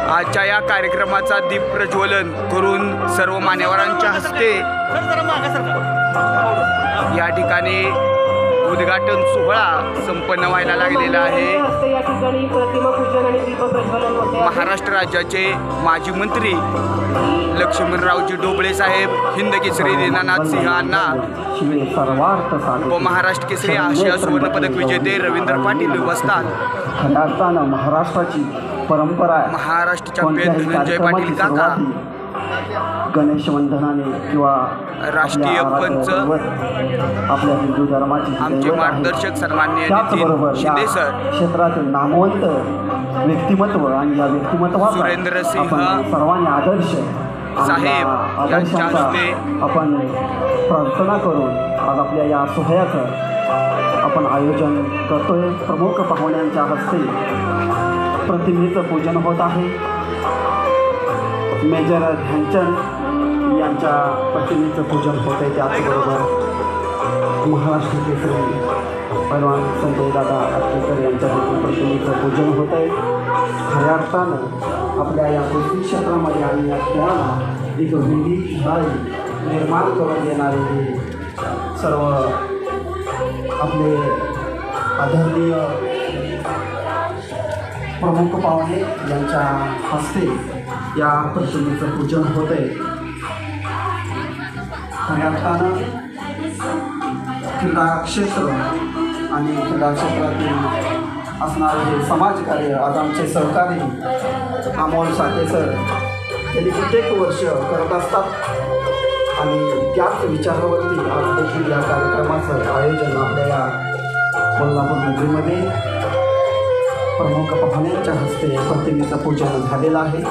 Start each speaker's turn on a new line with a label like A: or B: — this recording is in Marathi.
A: आजच्या या कार्यक्रमाचा दीप प्रज्वलन करून सर्व मान्यवरांच्या हस्ते या ठिकाणी उद्घाटन सोहळा संपन्न व्हायला लागलेला आहे। महाराष्ट्र राज्याचे माजी मंत्री लक्ष्मणरावजी ढोबळे साहेब, हिंद केसरी दीनानाथ सिंह अण्णा, उपमहाराष्ट्र केसरी आशिया सुवर्ण पदक विजेते रवींद्र पाटील उपस्थित,
B: महाराष्ट्राची परंपरा
A: महाराष्ट्र चॅम्पियन धनंजय पाटील काका,
B: गणेश वंदनाने किंवा
A: राष्ट्रीय पंच
B: आपल्या हिंदू धर्माची
A: आमचे मार्गदर्शक सन्माननीय नितीन शिंदे सर,
B: क्षेत्रातील नामवंत व्यक्तिमत्व आणि या व्यक्तिमत्वाचा
A: सुरेंद्र सिंह
B: सर्वांनी आदर्श
A: साहेब यांच्या हस्ते
B: आपण प्रार्थना करून आज आपल्या या सोहळ्याचं आपण आयोजन करतोय। प्रमुख पाहुण्यांच्या हस्ते प्रतिमेचं पूजन होत आहे। मेजर ध्यानचंद यांच्या प्रतिमेचं पूजन होत आहे। त्याचबरोबर महाराष्ट्र केसरी पैलवान संजय दादा अटकेकर यांच्या देखील प्रतिमेचं पूजन होत आहे। खऱ्या अर्थानं आपल्या या कुस्ती क्षेत्रामध्ये आणि या खेळाला एक वेगळी खेळाडू निर्माण करून देणारे हे सर्व आपले आदरणीय प्रमुख पाहुणे यांच्या हस्ते या प्रतिमेचं पूजन होत आहे। खऱ्या अर्थानं क्रीडा क्षेत्र आणि क्रीडा क्षेत्रातील असणारे हे समाजकार्य आज आमचे सहकारी अमोल साठे सर गेली कित्येक वर्ष करत असतात आणि त्याच विचारावरती आज देखील या कार्यक्रमाचं आयोजन आपल्या या कोल्हापूर नगरीमध्ये प्रमुख पाहुण्यांच्या हस्ते प्रतिमेचं पूजन झालेलं आहे।